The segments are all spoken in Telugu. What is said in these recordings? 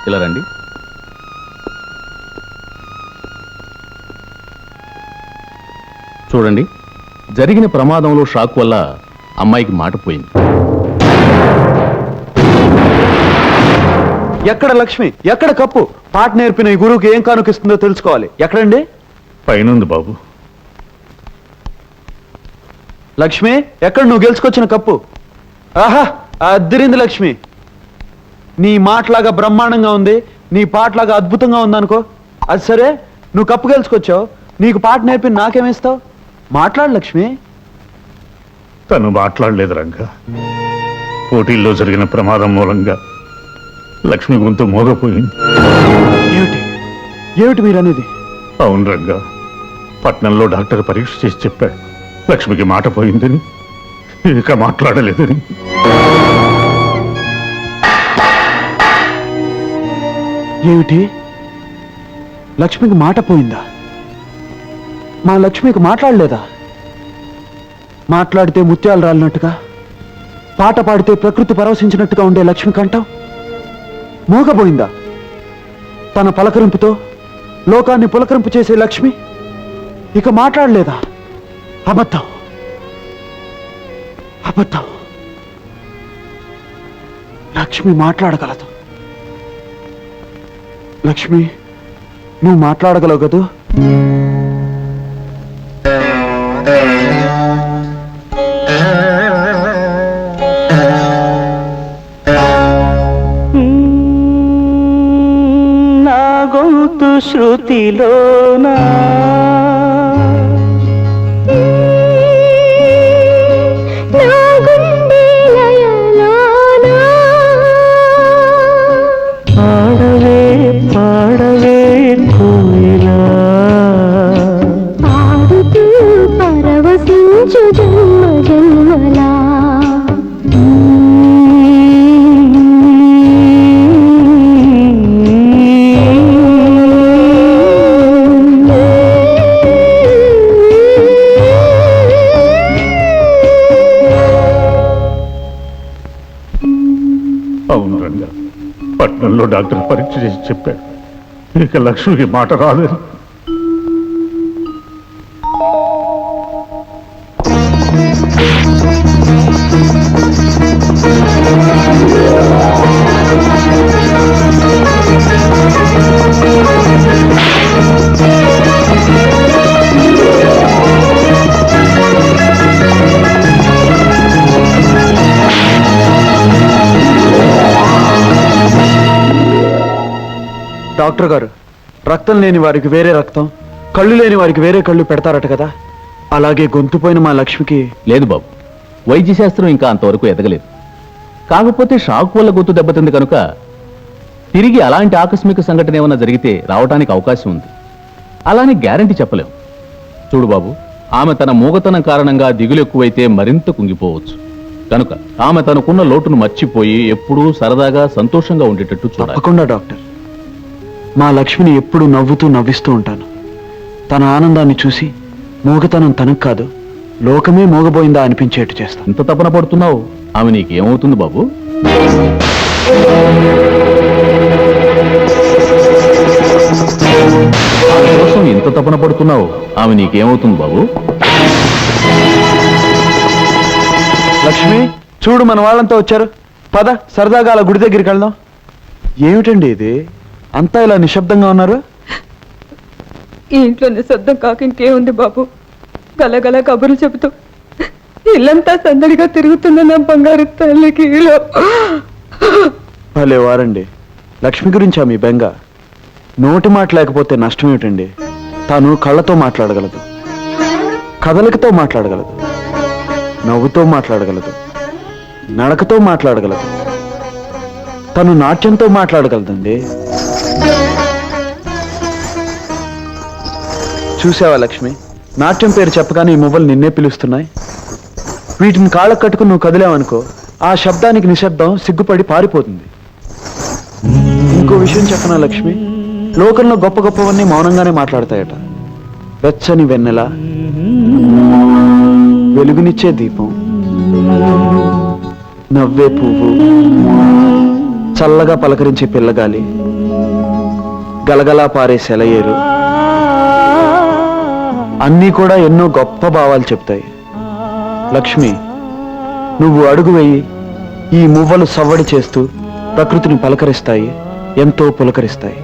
ఇలా రండి. చూడండి, జరిగిన ప్రమాదంలో షాక్ వల్ల అమ్మాయికి మాట పోయింది. ఎక్కడ లక్ష్మి, ఎక్కడ కప్పు? పాట నేర్పిన ఈ గురువుకి ఏం కానుకిస్తుందో తెలుసుకోవాలి. ఎక్కడండి? పైనుంది బాబు. లక్ష్మి, ఎక్కడ నువ్వు గెలుచుకొచ్చిన కప్పు? ఆహా, అద్దిరింది లక్ష్మి. నీ మాటలాగా బ్రహ్మాండంగా ఉంది, నీ పాటలాగా అద్భుతంగా ఉందనుకో. అది సరే, నువ్వు కప్పు గెలుచుకొచ్చావు, నీకు పాట నేర్పి నాకేమిస్తావు? మాట్లాడు లక్ష్మి. తను మాట్లాడలేదు రంగా. పోటీల్లో జరిగిన ప్రమాదం మూలంగా లక్ష్మి గొంతు మోగపోయింది. ఏమిటి ఏమిటి మీరనేది? అవును రంగా, పట్నంలో డాక్టర్ పరీక్ష చేసి చెప్పాడు లక్ష్మికి మాట పోయిందని, ఇక మాట్లాడలేదని. ఏమిటి? లక్ష్మికి మాట పోయిందా? మా లక్ష్మికి మాట్లాడలేదా? మాట్లాడితే ముత్యాలు రాలినట్టుగా, పాట పాడితే ప్రకృతి పరవశించినట్టుగా ఉండే లక్ష్మి కంఠం మూగపోయిందా? తన పలకరింపుతో లోకాన్ని పులకరింపు చేసే లక్ష్మి ఇక మాట్లాడలేదా? అబద్ధం, అబద్ధం. లక్ష్మి మాట్లాడగలదు. లక్ష్మి, నువ్వు మాట్లాడగలవు కదూ? నా గొంతు శృతిలోనా పాడవే పాడవే కోయిలా, పాడుతూ పరవశించు జన్మ జన్మలా. అవును రంగా, పట్నంలో డాక్టర్ పరీక్ష చేసి చెప్పాడు ఇక లక్ష్మికి మాట రాలేదు. డాక్టర్ గారు, రక్తం లేని వారికి వేరే రక్తం, కళ్ళు లేని వారికి వేరే కళ్ళు పెడతారట కదా, అలాగే గొంతుపోయిన మా లక్ష్మికి. లేదు బాబు, వైద్య శాస్త్రం ఇంకా అంతవరకు ఎదగలేదు. కాకపోతే షాక్ వల్ల గొంతు దెబ్బతింది కనుక తిరిగి అలాంటి ఆకస్మిక సంఘటన ఏమైనా జరిగితే రావడానికి అవకాశం ఉంది. అలానే గ్యారంటీ చెప్పలేం. చూడు బాబు, ఆమె తన మూగతనం కారణంగా దిగులు ఎక్కువైతే మరింత కుంగిపోవచ్చు. కనుక ఆమె తనకున్న లోటును మర్చిపోయి ఎప్పుడూ సరదాగా సంతోషంగా ఉండేటట్టు చూడాలి. తప్పకుండా డాక్టర్. మా లక్ష్మిని ఎప్పుడు నవ్వుతూ నవ్విస్తూ ఉంటాను. తన ఆనందాన్ని చూసి మోగతనం తనకు కాదు, లోకమే మోగబోయిందా అనిపించేట్టు చేస్తాను. ఇంత తపన పడుతున్నావు, ఆమె నీకేమవుతుంది బాబు? ఆమె కోసం ఇంత తపన పడుతున్నావు, ఆమె నీకేమవుతుంది బాబు? లక్ష్మి, చూడు మన వాళ్ళంతా వచ్చారు. పద, సరదాగా అలా గుడి దగ్గరికి వెళ్దాం. ఏమిటండి ఇది, అంతా ఇలా నిశ్శబ్దంగా ఉన్నారు? ఈ ఇంట్లో నిశ్శబ్దం కాక ఇంకేముంది బాబు? గలగల కబుర్లు చెబుతూ ఇల్లంతా సందడిగా తిరుగుతున్న నా బంగారు తల్లికి. భలే వారండి. లక్ష్మి గురించా మీ బెంగ? నోటి మాట లేకపోతే నష్టం ఏమిటండి? తాను కళ్ళతో మాట్లాడగలదు, కదలికతో మాట్లాడగలదు, నవ్వుతో మాట్లాడగలదు, నడకతో మాట్లాడగలదు, తను నాట్యంతో మాట్లాడగలదండి. చూసావా లక్ష్మి, నాట్యం పేరు చెప్పగానే ఈ మువ్వలు నిన్నే పిలుస్తున్నాయి. వీటిని కాళ్ళకు కట్టుకుని నువ్వు కదిలావనుకో, ఆ శబ్దానికి నిశ్శబ్దం సిగ్గుపడి పారిపోతుంది. ఇంకో విషయం చెప్పనా లక్ష్మి, లోకంలో గొప్ప గొప్పవన్నీ మౌనంగానే మాట్లాడతాయట. వెచ్చని వెన్నెల, వెలుగునిచ్చే దీపం, నవ్వే పువ్వు, చల్లగా పలకరించే పిల్లగాలి, గలగలా పారే సెలయేరు అన్నీ కూడా ఎన్నో గొప్ప భావాలు చెప్తాయి. లక్ష్మి, నువ్వు అడుగు వేయి, ఈ మువ్వలు సవ్వడి చేస్తూ ప్రకృతిని పలకరిస్తాయి, ఎంతో పులకరిస్తాయి.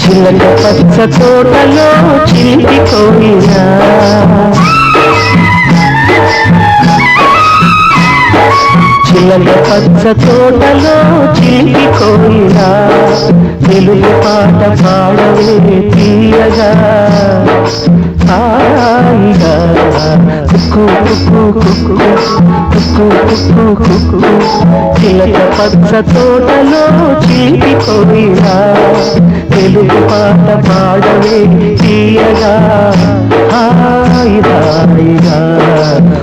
చిలక పచ్చ తోటలో చిలిపి కోయినా, చిలక పచ్చ తోటలో చిలిపి కోయినా, తెలుగు పాట పాడవే తీయగా హాయిగా. కుక్కు కుక్కు కుక్కు కుక్కు కుక్కు కుక్కు, చిలక పచ్చ తోటలో చిలిపి కోయినా, తెలుగు పాట పాడవే తీయగా హాయి హాయిగా.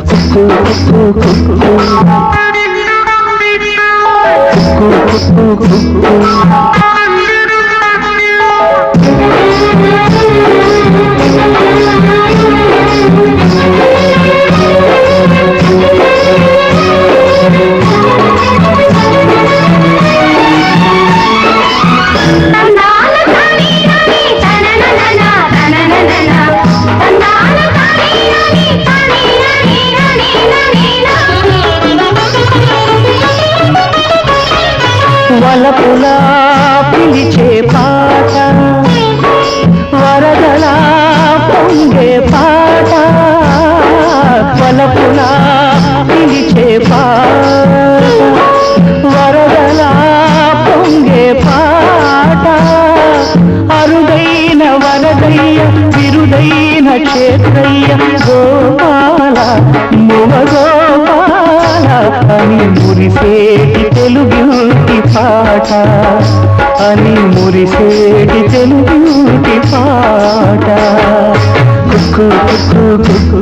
కుక్కు కుక్కు కుక్కు కుక్కు కుక్కు కుక్కు. వలపులా పిలిచే పాట, వరదలా పొంగే పాట, వలపులా పిలిచే పాట, వరదలా పొంగే పాట, అరుదైన వరదయ్య విరుదైన క్షేత్రయ్య గోపాల మువ గోపాల అని మురిసేటి తెలుగుటి పాట, అని మురిసేటి తెలుగుటి పాట. కుక్కు కుక్కు కుక్కు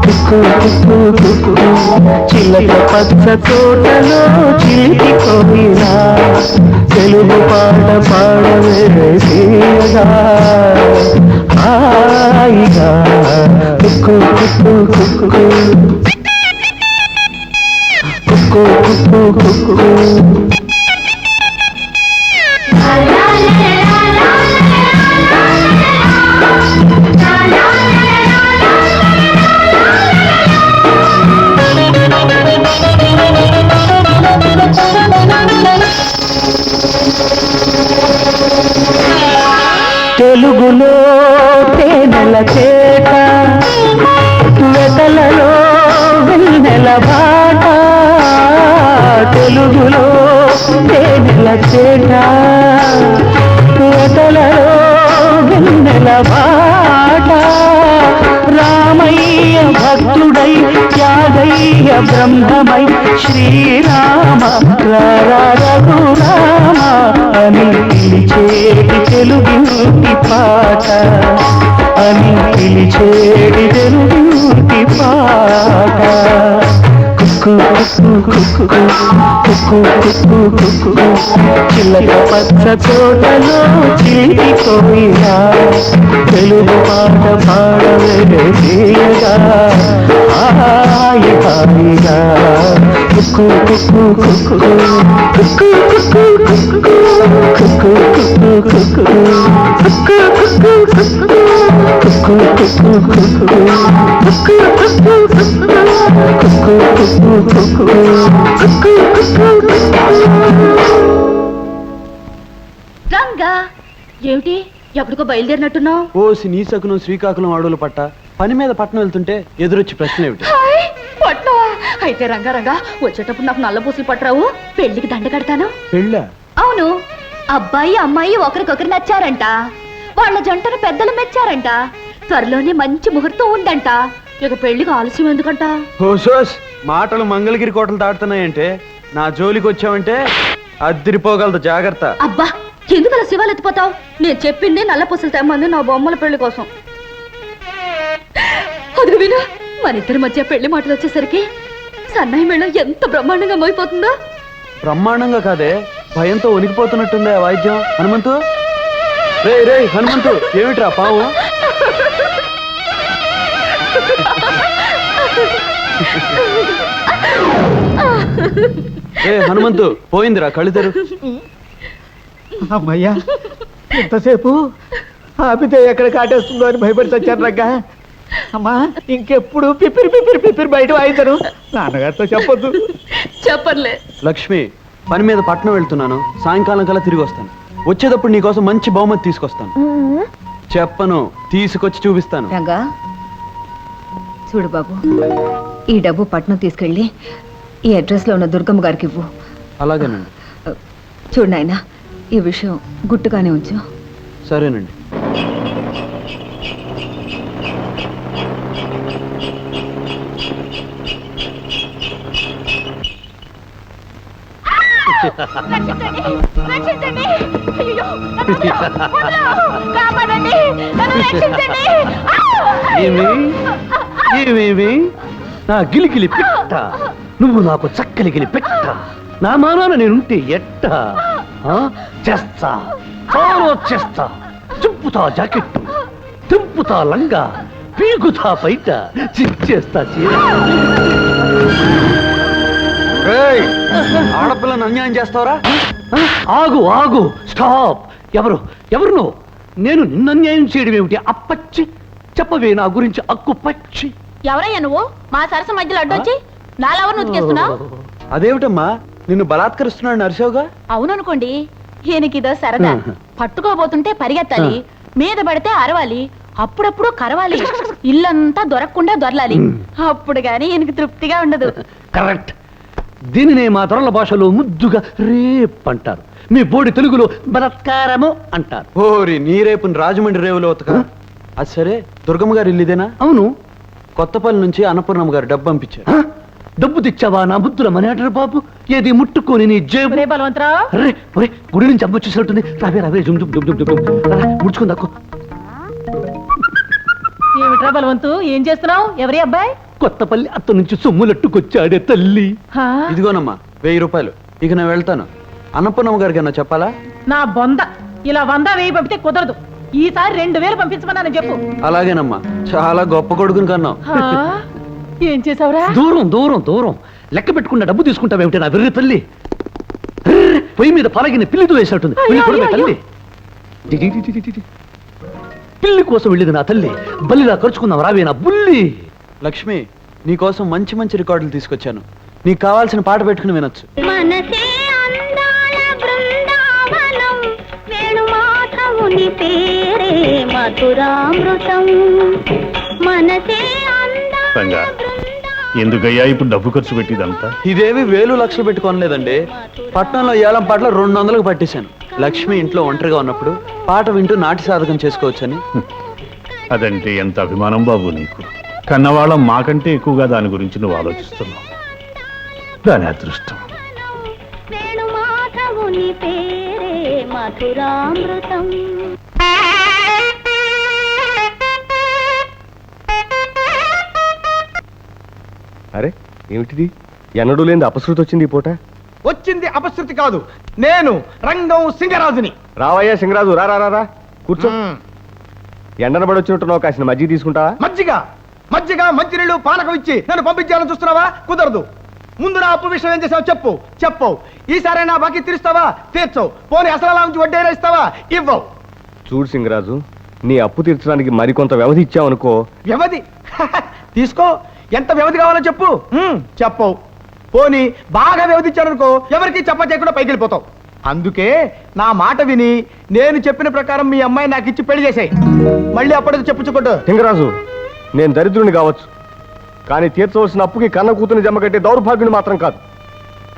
కుక్కు కుక్కు కుక్కు, చిలక పచ్చ తోటలో చిలిపి కోయినా, తెలుగు పాట పాడవే తీయగా హాయిగా. కుక్కు కుక్కు కుక్కు కుక్కు కుక్కు కుక్కు. తెలుగులో తేనెల చేట, వెతలలో వెన్నెల బాట, తెలుగులో తేనెల చేట, వెతలలో వెన్నెల బాట, రామయ్య భక్తుడై త్యాగయ్య బ్రహ్మమై శ్రీరామ రఘురామ అని పిలిచేటి తెలుగుటి పాట, అని పిలిచేటి తెలుగుటి పాట. కుక్కు కుక్కు కుక్కు కుక్కు కుక్కు కుక్కు, చిలక పచ్చ తోటలో చిలిపి కోయినా, తెలుగు పాట పాడవే తీయగా హాయి హాయిగా. కుక్కు కుక్కు కుక్కు కుక్కు కుక్కు కుక్కు కుక్కు కుక్కు. రంగా ఏమిటి ఎప్పటికో బయలుదేరినట్టున్నావు? ఓసి నీ సకునం శ్రీకాకుళం అడవులు పట్ట పని మీద పట్టణం వెళ్తుంటే ఎదురొచ్చి ప్రశ్న ఏమిటి? పట్టావా? అయితే రంగా రంగా వచ్చేటప్పుడు నాకు నల్ల పూసలు పట్టరావు, పెళ్లికి దండ కడతాను. పెళ్ళా? అవును, అబ్బాయి అమ్మాయి ఒకరికొకరు నచ్చారంట, వాళ్ళ జంటను పెద్దలు మెచ్చారంట, త్వరలోనే మంచి ముహూర్తం ఉందంట. ఇక పెళ్లికి ఆలస్యం ఎందుకంట? ఓసోస్ మాటలు మంగళగిరి కోటలు దాటుతున్నాయంటే నా జోలికి వచ్చావంటే అద్దిరిపోగలదు, జాగ్రత్త. అబ్బా ఎందుకు అలా శివాలు ఎత్తిపోతావు? నేను చెప్పింది నల్ల పూసలు తెమ్మంది నా బొమ్మల పెళ్లి కోసం. అది విను, మన ఇద్దరి మధ్య పెళ్లి మాటలు వచ్చేసరికి సన్నాయి మేళం ఎంత బ్రహ్మాండంగా మోయిపోతుందో. బ్రహ్మాండంగా కాదే, భయంతో వణికిపోతున్నట్టుందే ఆ వాయిద్యం. హనుమంతు, రే రే హనుమంతు, ఏమిట్రా పావు? ఏ హనుమంతు, పోయిందిరా కళ్ళు తెరు. అమ్మయ్యా, ఎంతసేపు ఆపితే ఎక్కడ కాటేస్తుందో అని భయపడి చచ్చాను రంగా. అమ్మా ఇంకెప్పుడు పిపిరి పిపిరి పిపిరి బయట వాయించను, నాన్నగారితో చెప్పొద్దు. చెప్పర్లే. లక్ష్మి, పని మీద పట్నం వెళ్తున్నాను, సాయంకాలం కల్లా తిరిగి వస్తాను. వచ్చేటప్పుడు నీకోసం మంచి బహుమతి తీసుకొస్తాను. చెప్పను, తీసుకొచ్చి చూపిస్తాను. రంగా చూడు బాబు, ఈ డబ్బు పట్నం తీసుకెళ్ళి ఈ అడ్రస్ లో ఉన్న దుర్గమ్మ గారికి ఇవ్వు. అలాగేనండి. చూడు నాయనా, ఈ విషయం గుట్టుగానే ఉంచు. సరేనండి. ఏమేమి నా గిలిగిలి పెట్ట, నువ్వు నాకు చక్కలిగిలి పెట్ట, నా మానాన నేనుంటే ఎట్ట చేస్తా, చాలా చేస్తా. చింపుతా జాకెట్టు, తింపుతా లంగా, పీకుతా బయట, చిచ్చేస్తా చీర. ఆడపిల్లను అన్యాయం చేస్తావరా? ఆగు ఆగు, స్టాప్. ఎవరు ఎవరు నువ్వు? నేను నిన్ను అన్యాయం చేయడం ఏమిటి? అప్పచ్చి చెప్పవే నా గురించి అక్కు పచ్చి. ఎవరయ్యా నువ్వు మా సరస మధ్యలో అడ్డొచ్చి నాలెవరు నుతికేస్తున్నావు? అదేమిటమ్మా, నిన్ను బలాత్కరిస్తున్నాడు నరసోగా? అవుననుకోండి, ఈయనకిదో సరదా. పట్టుకోబోతుంటే పరిగెత్తాలి, మీద పడితే అరవాలి, అప్పుడప్పుడు కరవాలి, ఇల్లంతా దొరకకుండా దొరలాలి. అప్పుడు గాని ఈయనకి తృప్తిగా ఉండదు. కరెక్ట్. దీనినే మా తొరల భాషలో ముద్దుగా రేప్ అంటారు, మీ బోడి తెలుగులో బలత్కారము అంటారు. ఓరి నీ రేపుని రాజమండ్రి రేవులో ఉతక. అది సరే, దుర్గమ్మ గారు ఇల్లు ఇదేనా? అవును. కొత్తపల్లి నుంచి అన్నపూర్ణమ్మ గారు డబ్బు పంపించారు. డబ్బు తెచ్చావా నా బుద్ధుల మనేటరు బాబు? ఏది ముట్టుకొని నీ జేబు. బలవంతరావు, గుడి నుంచి అమ్మ వచ్చేసినట్టుంది. రావే రావే, జుమ్ జుమ్ జుమ్ జుమ్ జుమ్ ముడుచుకుంది అక్కు. ఏమిట్రా బలవంతు, ఏం చేస్తున్నావు? ఎవరి అబ్బాయి? కొత్తపల్లి అత్త నుంచి సొమ్ములట్టుకొచ్చాడే తల్లి. ఇదిగోనమ్మా 1000 రూపాయలు. ఇక నేను వెళ్తాను. అన్నపూర్ణమ్మ గారికి అన్న చెప్పాలా? నా బొంద, ఇలా 100 1000 పంపితే కుదరదు. ఈసారి 2000 పంపించమన్నాను చెప్పు. అలాగేనమ్మా, చాలా గొప్ప కొడుకుని కన్నావు. ఏం చేసావురా? దూరం దూరం దూరం లెక్క పెట్టుకున్న డబ్బు తీసుకుంటావేమిటి నా వెర్రి తల్లి? పొయ్యి మీద పలగిన పిల్లితో వేసినట్టుంది. తల్లి పిల్లి కోసం వెళ్ళేది నా తల్లి, బల్లిలా ఖర్చుకుందాం రావే నా బుల్లి. లక్ష్మి, నీకోసం మంచి మంచి రికార్డులు తీసుకొచ్చాను. నీకు కావాల్సిన పాట పెట్టుకుని వినొచ్చు. మనసే అందాల బృందావనం, వేణుమాధవుని పేరే మధురామృతం. మనసే రంగా, ఎందుకయ్యా ఇప్పుడు డబ్బు ఖర్చు పెట్టిదంతా? ఇదేవి 1000 లక్షలు పెట్టుకోనలేదండి. పట్నంలో ఏలం పాటలో 200కు పట్టేశాను. లక్ష్మి ఇంట్లో ఒంటరిగా ఉన్నప్పుడు పాట వింటూ నాటి సాధకం చేసుకోవచ్చని. అదంటే ఎంత అభిమానం బాబు నీకు. కన్నవాళ్ళం మాకంటే ఎక్కువగా దాని గురించి నువ్వు ఆలోచిస్తున్నావు. దాని అదృష్టం. వేణుమాధవుని పేరే మధురామృతం. అరే ఏమిటిది? ఎన్నడూ లేని అపశృతి వచ్చింది ఈ పూట. వచ్చింది అపశృతి కాదు, నేను రంగం సింగరాజుని. రావయ్యా సింగరాజు, రా రా రా, రా కూర్చో. ఎండన పడి వచ్చినట్టున్నావు, కాసిన మజ్జిగ తీసుకుంటావా? మజ్జిగ మజ్జిగ మంచినీళ్ళు పానకం ఇచ్చి నన్ను పంపించాలని చూస్తున్నావా? కుదరదు. ముందు నా అప్పు విషయం ఏం చేసావు చెప్పు చెప్పు. ఈసారి నా బాకీ తీరుస్తావా? తీర్చవు. పోనీ అసలు నుంచి వడ్డీ ఇస్తావా? ఇవ్వవు. చూడు సింగరాజు, నీ అప్పు తీర్చడానికి మరికొంత వ్యవధి ఇచ్చావనుకో. వ్యవధి తీసుకో. ఎంత వ్యవధి కావాలో చెప్పు. చెప్పవు. పోనీ బాగా వ్యవధించారనుకో, ఎవరికి చెప్ప చేయకుండా పైకి వెళ్ళిపోతావు. అందుకే నా మాట విని నేను చెప్పిన ప్రకారం మీ అమ్మాయి నాకు ఇచ్చి పెళ్లి చేసాయి. మళ్ళీ అప్పటికి చెప్పుచ్చుకోడు. సింగరాజు, నేను దరిద్రుని కావచ్చు, కానీ తీర్చవలసిన అప్పుకి కన్న కూతుని జమ కట్టే దౌర్భాగ్యుని మాత్రం కాదు.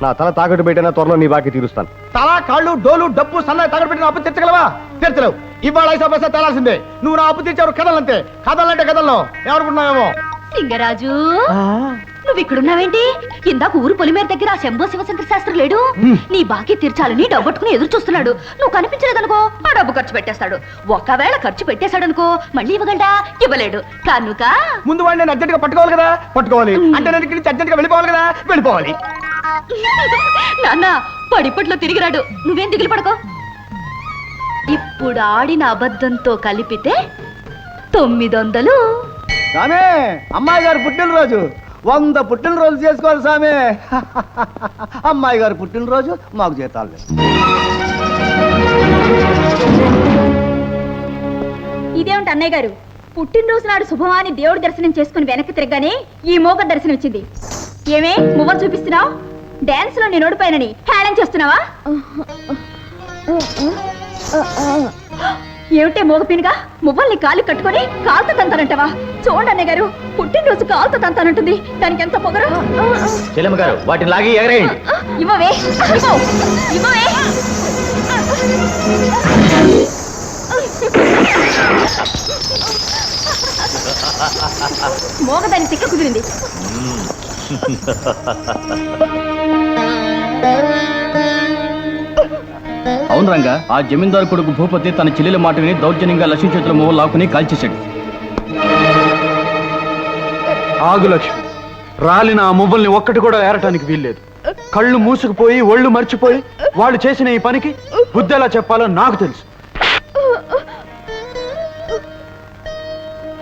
నా తల తాకట్టు పెట్టినా త్వరలో నీ బాకీ తీరుస్తాను. తల, కాళ్ళు, డోలు, డబ్బు, సన్నాయి తాకట్టు పెట్టిన అప్పు తీర్చగలవా? తీర్చలేవు. ఇవాళ 5 పైసా తేలాల్సిందే. నువ్వు నా అప్పు తీర్చావు. కథలంతే. కథలంటే కథల్లో ఎవరుకున్నావేమో. సింగరాజు, నువ్వు ఇక్కడున్నావేంటి? ఇందాక ఊరు పొలిమేర దగ్గర ఆ శంభో శివశంకర శాస్త్రి లేడు? నీ బాకీ తీర్చాలని డబ్బట్టుకుని ఎదురు చూస్తున్నాడు. నువ్వు కనిపించలేదనుకో, ఆ డబ్బు ఖర్చు పెట్టేస్తాడు. ఒకవేళ ఖర్చు పెట్టేశాడనుకో, మళ్ళీ ఇవ్వగలడా? ఇవ్వలేడు కనుక ముందు వాడిని నేను అర్జెంట్ గా పట్టుకోవాలి కదా. పట్టుకోవాలి అంటే నేను ఇక్కడి నుంచి అర్జెంట్ గా వెళ్ళిపోవాలి కదా. వెళ్ళిపోవాలి. నాన్న పడిపట్లో తిరిగిరాడు. నువ్వేం దిగులు పడుకో. ఇప్పుడు ఆడిన అబద్ధంతో కలిపితే 900. సామే, అమ్మాయి గారు పుట్టినరోజు 100 పుట్టినరోజు చేసుకోవాలి సామే. అమ్మాయి గారు పుట్టినరోజు మాకు జీతాలు లేదు. ఇదేమిటి అన్నయ్య గారు, పుట్టినరోజు నాడు శుభమాని దేవుడి దర్శనం చేసుకుని వెనక్కి తిరగగానే ఈ మోగ దర్శనం ఇచ్చింది. ఏమే మువ్వలు చూపిస్తున్నావు? డాన్స్ లో నేను ఓడిపోయానని హేళన చేస్తున్నావా? ఏమిటే మోగపినిగా మువ్వల్ని కాలు కట్టుకొని కాలుతో తంతానంటావా? చూడండి అన్నయ్య గారు, పుట్టినరోజు కాలుతో తంతానంటుంది. దానికి ఎంత పొగరు. చెల్లెమ్మ గారు, వాటిని లాగి ఎగరేయండి. ఇవ్వవే, ఇవ్వవే. మోగదాని తిక్క కుదిరింది. అవును రంగా, ఆ జమీందారు కొడుకు భూపతి తన చెల్లెల మాట విని దౌర్జన్యంగా లక్ష్మీ చేతుల మొవ్వ లాక్కుని కాల్చేశాడు. ఆగు లక్ష్మి, రాలిన ఆ మువ్వల్ని ఒక్కటి కూడా ఏరటానికి వీల్లేదు. కళ్ళు మూసుకుపోయి ఒళ్ళు మర్చిపోయి వాళ్ళు చేసిన ఈ పనికి బుద్ధి ఎలా చెప్పాలో నాకు తెలుసు.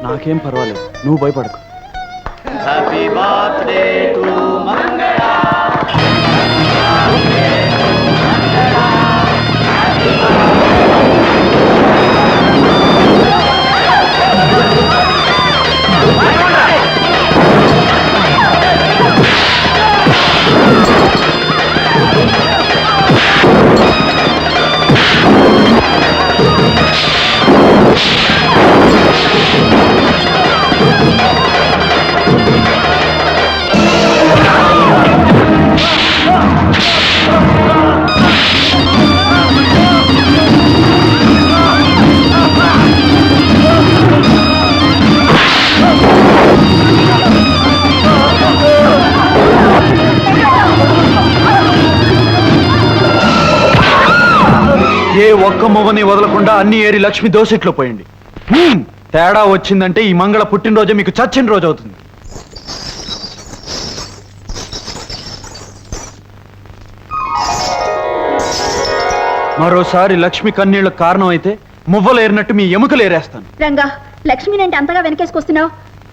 నాకేం పర్వాలేదు, నువ్వు భయపడకు. ఏ ఒక్క మొవ్వని వదలకుండా అన్ని ఏరి లక్ష్మి దోసెట్లో పోయింది. తేడా వచ్చిందంటే ఈ మంగళ పుట్టినరోజే మీకు చచ్చిన రోజు అవుతుంది. మరోసారి లక్ష్మి కన్నీళ్లకు కారణం అయితే మువ్వలు ఏరినట్టు మీ ఎముకలు ఏరేస్తాను. రంగా, లక్ష్మిని అంటే అంతగా వెనకేసుకొస్తున్నావు.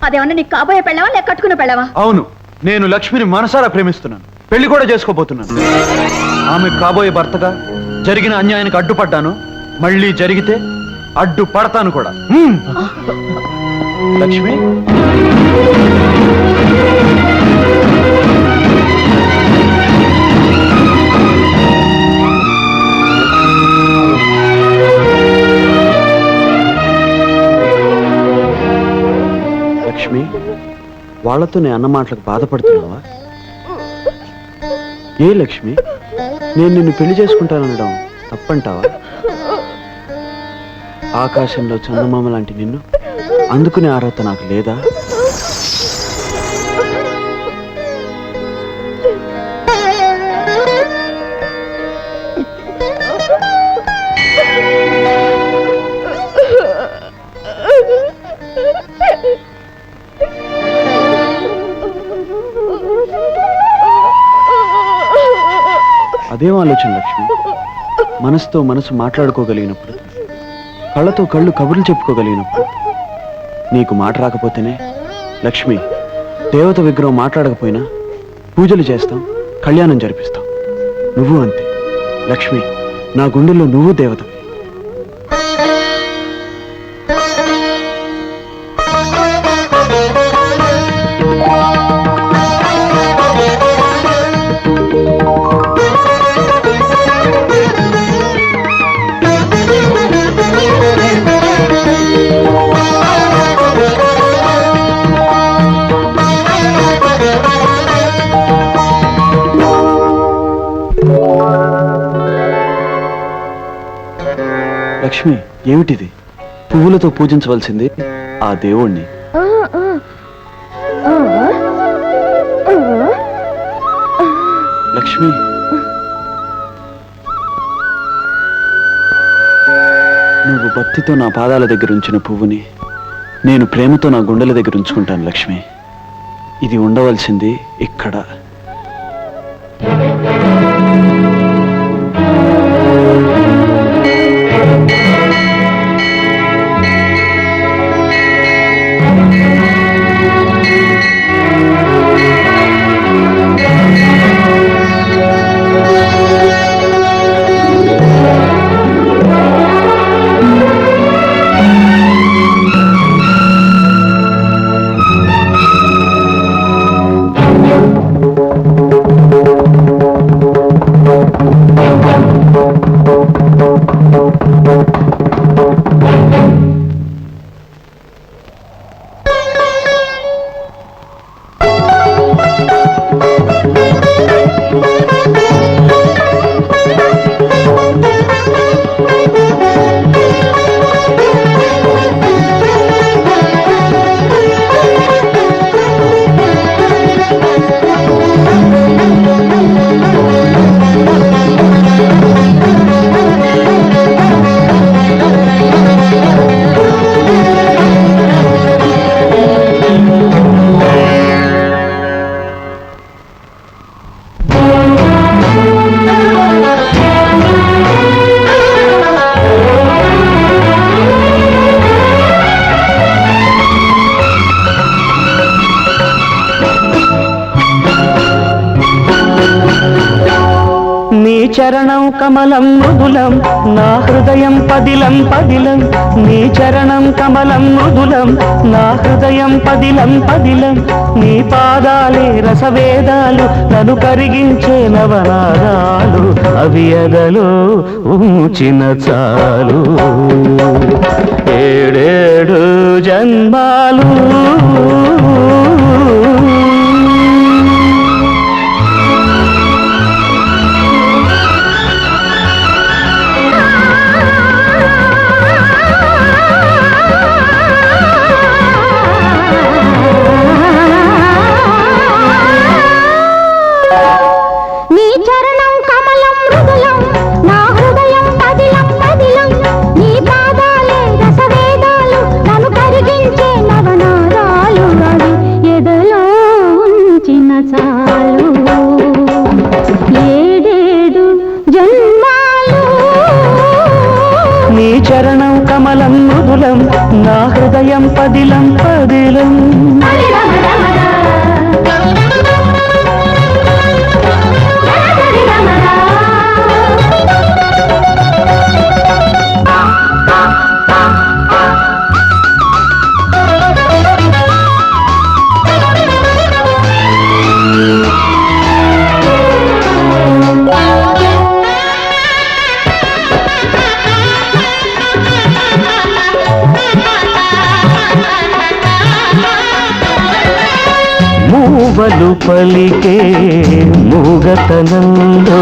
అదేమన్నా నీకు కాబోయే పెళ్ళావా లేక కట్టుకునే పెళ్ళావా? అవును, నేను లక్ష్మిని మనసారా ప్రేమిస్తున్నాను. పెళ్లి కూడా చేసుకోబోతున్నాను. ఆమె కాబోయే భర్తగా జరిగిన అన్యాయానికి అడ్డుపడ్డాను. మళ్ళీ జరిగితే అడ్డు పడతాను కూడా. లక్ష్మి, లక్ష్మి, వాళ్ళతో నేను అన్న మాటలకు బాధపడుతున్నావా? ఏ లక్ష్మి, నేను నిన్ను పెళ్లి చేసుకుంటాననడం తప్పంటావా? ఆకాశంలో చందమామ లాంటి నిన్ను అందుకునే అర్హత నాకు లేదా? అదేం ఆలోచన లక్ష్మి? మనసుతో మనసు మాట్లాడుకోగలిగినప్పుడు, కళ్ళతో కళ్ళు కబుర్లు చెప్పుకోగలిగినప్పుడు. నీకు మాట రాకపోతేనే లక్ష్మి, దేవత విగ్రహం మాట్లాడకపోయినా పూజలు చేస్తాం, కళ్యాణం జరిపిస్తాం. నువ్వు అంతే లక్ష్మి, నా గుండెల్లో నువ్వు దేవత. లక్ష్మి, ఏమిటిది? పువ్వులతో పూజించవలసింది ఆ దేవుణ్ణి. లక్ష్మి, నువ్వు భక్తితో నా పాదాల దగ్గర ఉంచిన పువ్వుని నేను ప్రేమతో నా గుండెల దగ్గర ఉంచుకుంటాను లక్ష్మి. ఇది ఉండవలసింది ఇక్కడ. చరణం కమలం మృదులం నా హృదయం పదిలం పదిలం. నీ చరణం కమలం మృదులం నా హృదయం పదిలం పదిలం. నీ పాదాలే రసవేదాలు నన్ను కరిగించే నవనాదాలు. అవి ఎదలో ఉంచిన చాలు ఏడేడు జన్మాలు. చరణం కమలం మృదులం నా హృదయం పదిలం పదిలం. మూవలు పలికే మూగతనంలో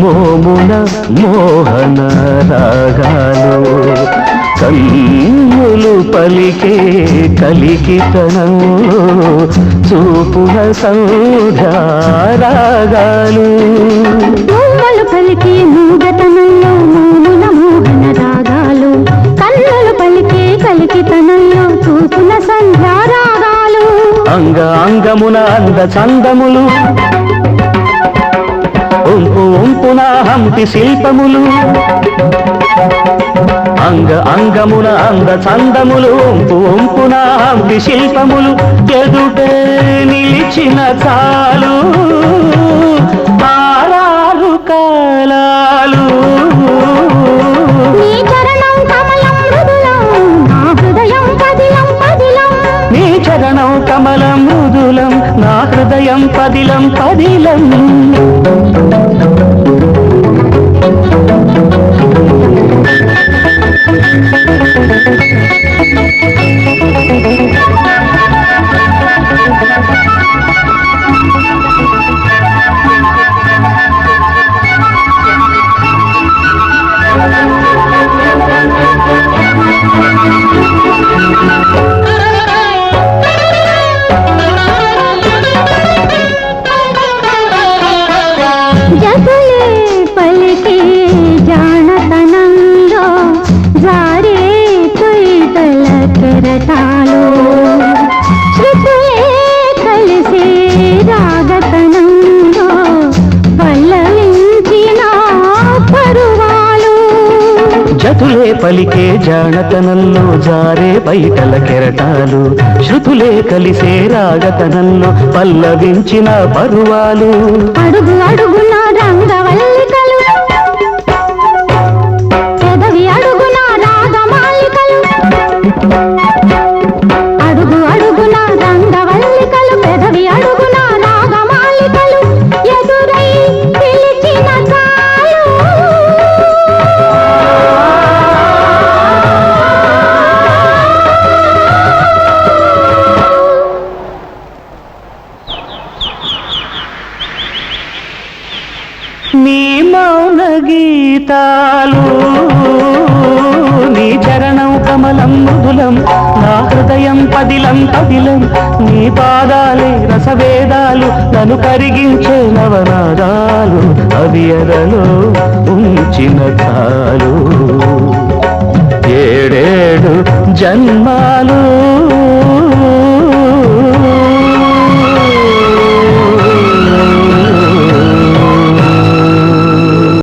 మోమున మోహన రాగాలు. కన్నులు పలికే కలికితనంలో చూపుల సంధ్యారాగాలు. మూవలు పలికే మూగతనంలో మోమున మోహన రాగాలు. కన్నులు పలికే కలికితనంలో చూపుల సంధ్యారాగాలు. అంగ అంగమున అంద చందములు ఒంపు ఒంపున హంపి శిల్పములు. అంగ అంగమున అంద చందములు ఒంపు ఒంపున హంపి శిల్పములు ఎదుటే నిలిచిన చాలు ఆరాలు కాలాలు నీ చరణం కమలం మృదులం నా హృదయం పదిలం పదిలం నీ చరణం కమలం మృదులం నా హృదయం పదిలం పదిలం జగలే పలికే జానతనంలో జారే తొయితల కెరటాలు శృతులే కలిసే రాగతనంలో పల్లవించిన పరువాలు జతులే పలికే జానతనంలో జారే బయటల కెరటాలు శృతులే కలిసే రాగతనంలో పల్లవించిన పరువాలు అడుగు అడుగున రంగవల్లికలు పెదవి అడుగున రాగమాలికలు అడుగు అడుగున రంగవల్లికలు పెదవి అడుగున రాగమాలికలు ఎదురై పిలిచిన చాలు నీ మౌన గీతాలు నీ చరణం కమలం మృదులం నా హృదయం పదిలం పదిలం నీ పాదాలే రసవేదాలు నన్ను కరిగించే నవనాదాలు అవి ఎదలో ఉంచిన చాలు ఏడేడు జన్మాలు